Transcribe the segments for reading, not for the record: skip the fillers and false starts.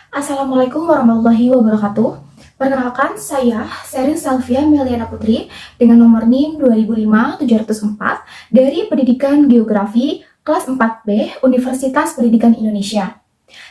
Assalamualaikum warahmatullahi wabarakatuh. Perkenalkan, saya Sherin Salvia Meliana Putri dengan nomor NIM 2005-704 dari Pendidikan Geografi kelas 4B Universitas Pendidikan Indonesia.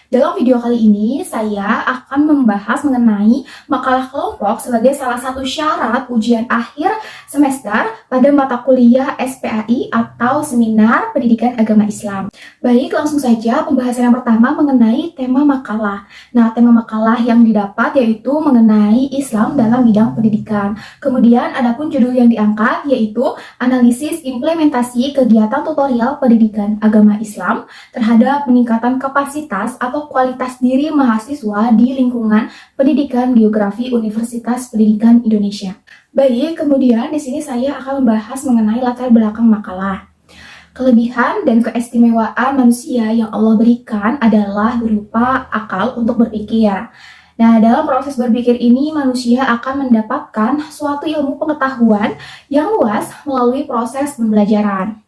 Dalam video kali ini, saya akan membahas mengenai makalah kelompok sebagai salah satu syarat ujian akhir semester pada mata kuliah SPAI atau Seminar Pendidikan Agama Islam. Baik, langsung saja pembahasan yang pertama mengenai tema makalah. Nah, tema makalah yang didapat yaitu mengenai Islam dalam bidang pendidikan. Kemudian, adapun judul yang diangkat yaitu analisis implementasi kegiatan tutorial pendidikan agama Islam terhadap peningkatan kapasitas atau kualitas diri mahasiswa di lingkungan pendidikan geografi Universitas Pendidikan Indonesia. Baik, kemudian di sini saya akan membahas mengenai latar belakang makalah. Kelebihan dan keistimewaan manusia yang Allah berikan adalah berupa akal untuk berpikir. Nah, dalam proses berpikir ini, manusia akan mendapatkan suatu ilmu pengetahuan yang luas melalui proses pembelajaran.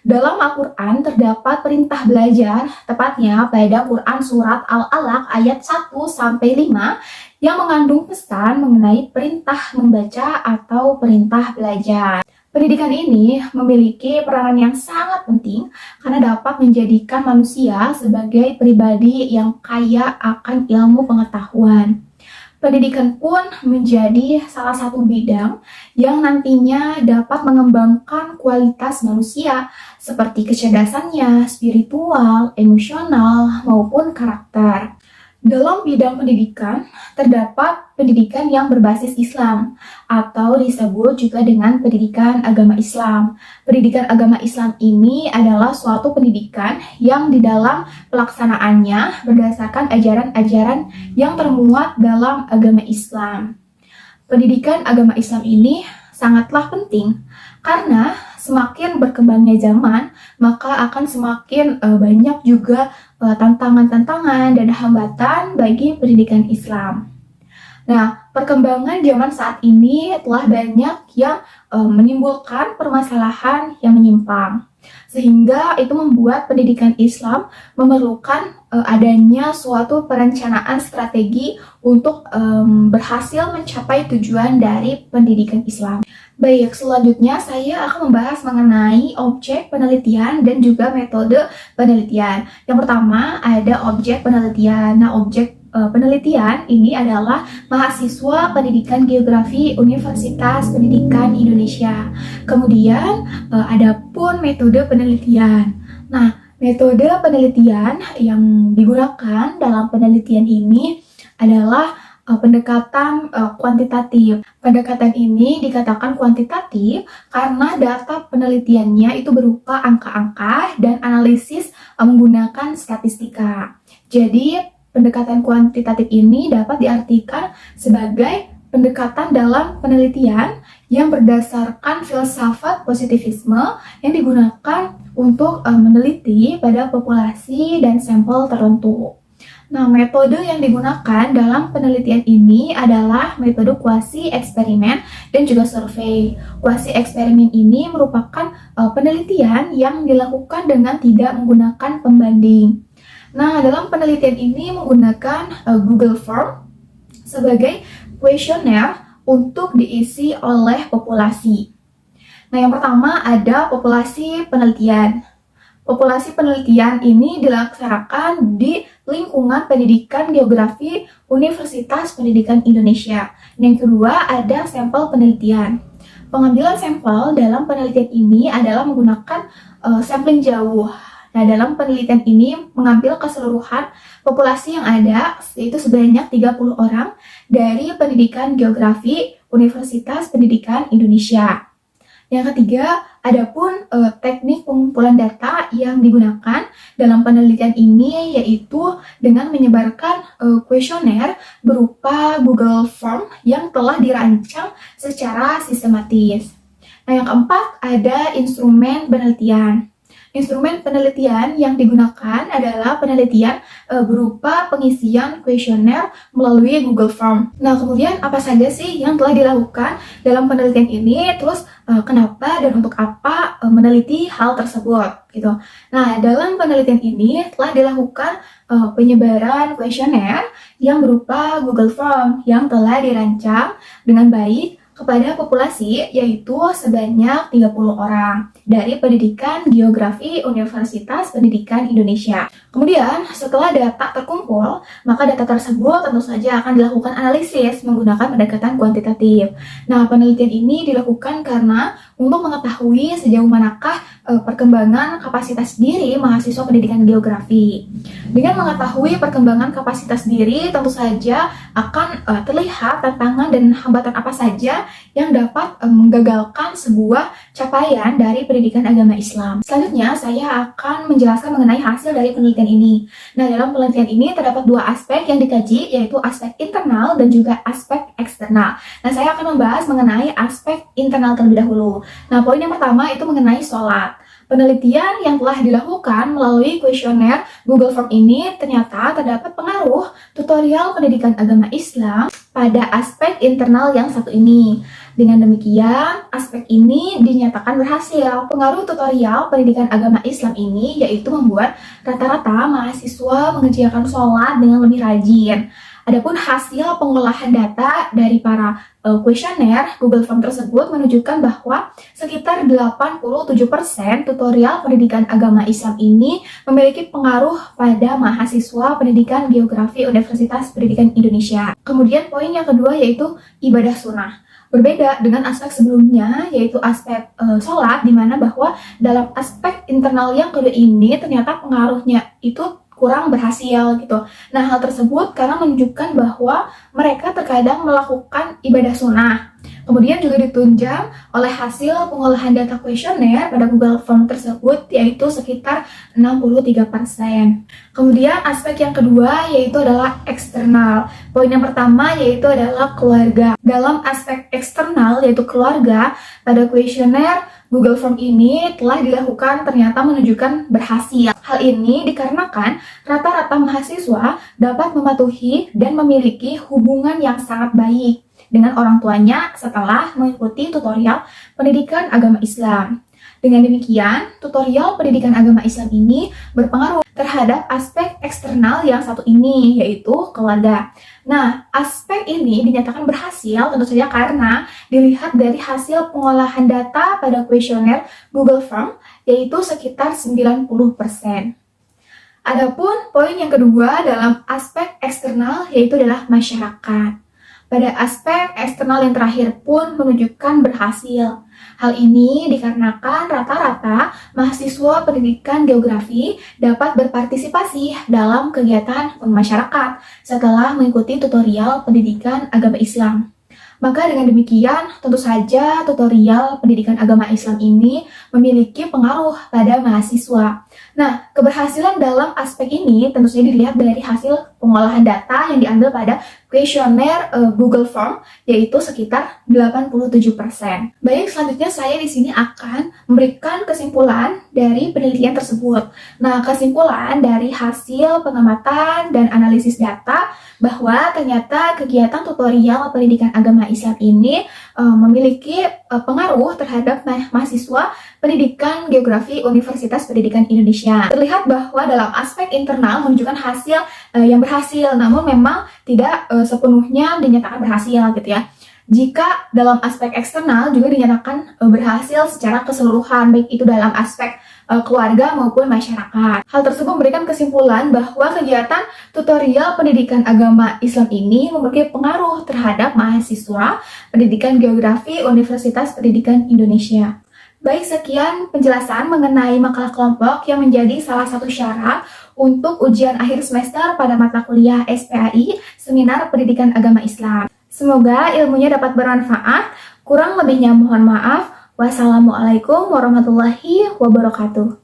Dalam Al-Quran terdapat perintah belajar, tepatnya pada Quran Surat Al-Alaq ayat 1-5 yang mengandung pesan mengenai perintah membaca atau perintah belajar. Pendidikan ini memiliki peranan yang sangat penting karena dapat menjadikan manusia sebagai pribadi yang kaya akan ilmu pengetahuan. Pendidikan pun menjadi salah satu bidang yang nantinya dapat mengembangkan kualitas manusia seperti kecerdasannya, spiritual, emosional, maupun karakter. Dalam bidang pendidikan, terdapat pendidikan yang berbasis Islam atau disebut juga dengan pendidikan agama Islam. Pendidikan agama Islam ini adalah suatu pendidikan yang di dalam pelaksanaannya berdasarkan ajaran-ajaran yang termuat dalam agama Islam. Pendidikan agama Islam ini sangatlah penting karena semakin berkembangnya zaman, maka akan semakin banyak juga tantangan-tantangan dan hambatan bagi pendidikan Islam. Nah, perkembangan zaman saat ini telah banyak yang menimbulkan permasalahan yang menyimpang. Sehingga itu membuat pendidikan Islam memerlukan adanya suatu perencanaan strategi untuk berhasil mencapai tujuan dari pendidikan Islam. Baik, selanjutnya saya akan membahas mengenai objek penelitian dan juga metode penelitian. Yang pertama ada objek penelitian. Nah, objek penelitian ini adalah mahasiswa pendidikan geografi Universitas Pendidikan Indonesia. Kemudian ada pun metode penelitian. Nah, metode penelitian yang digunakan dalam penelitian ini adalah pendekatan kuantitatif. Pendekatan ini dikatakan kuantitatif karena data penelitiannya itu berupa angka-angka dan analisis menggunakan statistika. Jadi, pendekatan kuantitatif ini dapat diartikan sebagai pendekatan dalam penelitian yang berdasarkan filsafat positivisme yang digunakan untuk meneliti pada populasi dan sampel tertentu. Nah, metode yang digunakan dalam penelitian ini adalah metode kuasi eksperimen dan juga survei. Kuasi eksperimen ini merupakan penelitian yang dilakukan dengan tidak menggunakan pembanding. Nah, dalam penelitian ini menggunakan Google Form sebagai kuesioner untuk diisi oleh populasi. Nah, yang pertama ada populasi penelitian. Populasi penelitian ini dilaksanakan di lingkungan pendidikan geografi Universitas Pendidikan Indonesia. Yang kedua ada sampel penelitian. Pengambilan sampel dalam penelitian ini adalah menggunakan sampling jauh. Nah, dalam penelitian ini mengambil keseluruhan populasi yang ada, yaitu sebanyak 30 orang dari pendidikan geografi Universitas Pendidikan Indonesia. Yang ketiga, adapun teknik pengumpulan data yang digunakan dalam penelitian ini yaitu dengan menyebarkan kuesioner berupa Google Form yang telah dirancang secara sistematis. Nah, yang keempat ada instrumen penelitian. Instrumen penelitian yang digunakan adalah penelitian berupa pengisian kuesioner melalui Google Form. Nah, kemudian apa saja sih yang telah dilakukan dalam penelitian ini? Terus kenapa dan untuk apa meneliti hal tersebut gitu. Nah, dalam penelitian ini telah dilakukan penyebaran kuesioner yang berupa Google Form yang telah dirancang dengan baik kepada populasi, yaitu sebanyak 30 orang dari Pendidikan Geografi Universitas Pendidikan Indonesia. Kemudian, setelah data terkumpul, maka data tersebut tentu saja akan dilakukan analisis menggunakan pendekatan kuantitatif. Nah, penelitian ini dilakukan karena untuk mengetahui sejauh manakah perkembangan kapasitas diri mahasiswa pendidikan geografi. Dengan mengetahui perkembangan kapasitas diri, tentu saja akan terlihat tantangan dan hambatan apa saja yang dapat menggagalkan sebuah capaian dari pendidikan agama Islam. Selanjutnya, saya akan menjelaskan mengenai hasil dari penelitian ini. Nah, dalam penelitian ini terdapat dua aspek yang dikaji, yaitu aspek internal dan juga aspek eksternal. Nah, saya akan membahas mengenai aspek internal terlebih dahulu. Nah, poin yang pertama itu mengenai sholat. Penelitian yang telah dilakukan melalui kuesioner Google Form ini ternyata terdapat pengaruh tutorial pendidikan agama Islam pada aspek internal yang satu ini. Dengan demikian, aspek ini dinyatakan berhasil. Pengaruh tutorial pendidikan agama Islam ini yaitu membuat rata-rata mahasiswa mengerjakan sholat dengan lebih rajin. Adapun hasil pengolahan data dari para kuesioner Google Form tersebut menunjukkan bahwa sekitar 87% tutorial pendidikan agama Islam ini memiliki pengaruh pada mahasiswa pendidikan geografi Universitas Pendidikan Indonesia. Kemudian poin yang kedua yaitu ibadah sunnah. Berbeda dengan aspek sebelumnya, yaitu aspek sholat, di mana bahwa dalam aspek internal yang kedua ini ternyata pengaruhnya itu kurang berhasil gitu. Nah, hal tersebut karena menunjukkan bahwa mereka terkadang melakukan ibadah sunnah. Kemudian juga ditunjang oleh hasil pengolahan data kuesioner pada Google Form tersebut, yaitu sekitar 63%. Kemudian aspek yang kedua yaitu adalah eksternal. Poin yang pertama yaitu adalah keluarga. Dalam aspek eksternal yaitu keluarga, pada kuesioner Google Form ini telah dilakukan ternyata menunjukkan berhasil. Hal ini dikarenakan rata-rata mahasiswa dapat mematuhi dan memiliki hubungan yang sangat baik dengan orang tuanya setelah mengikuti tutorial pendidikan agama Islam. Dengan demikian, tutorial pendidikan agama Islam ini berpengaruh terhadap aspek eksternal yang satu ini, yaitu keluarga. Nah, aspek ini dinyatakan berhasil tentu saja karena dilihat dari hasil pengolahan data pada kuesioner Google Form, yaitu sekitar 90%. Adapun poin yang kedua dalam aspek eksternal yaitu adalah masyarakat. Pada aspek eksternal yang terakhir pun menunjukkan berhasil. Hal ini dikarenakan rata-rata mahasiswa pendidikan geografi dapat berpartisipasi dalam kegiatan masyarakat setelah mengikuti tutorial pendidikan agama Islam. Maka dengan demikian, tentu saja tutorial pendidikan agama Islam ini memiliki pengaruh pada mahasiswa. Nah, keberhasilan dalam aspek ini tentu saja dilihat dari hasil pengolahan data yang diambil pada kuesioner Google Form, yaitu sekitar 87%. Baik, selanjutnya saya di sini akan memberikan kesimpulan dari penelitian tersebut. Nah, kesimpulan dari hasil pengamatan dan analisis data bahwa ternyata kegiatan tutorial pendidikan agama Islam ini memiliki pengaruh terhadap mahasiswa pendidikan geografi Universitas Pendidikan Indonesia. Terlihat bahwa dalam aspek internal menunjukkan hasil yang berhasil, namun memang tidak sepenuhnya dinyatakan berhasil gitu ya. Jika dalam aspek eksternal juga dinyatakan berhasil secara keseluruhan, baik itu dalam aspek keluarga maupun masyarakat. Hal tersebut memberikan kesimpulan bahwa kegiatan tutorial pendidikan agama Islam ini memiliki pengaruh terhadap mahasiswa pendidikan geografi Universitas Pendidikan Indonesia. Baik, sekian penjelasan mengenai makalah kelompok yang menjadi salah satu syarat untuk ujian akhir semester pada mata kuliah SPAI, Seminar Pendidikan Agama Islam. Semoga ilmunya dapat bermanfaat. Kurang lebihnya mohon maaf. Wassalamualaikum warahmatullahi wabarakatuh.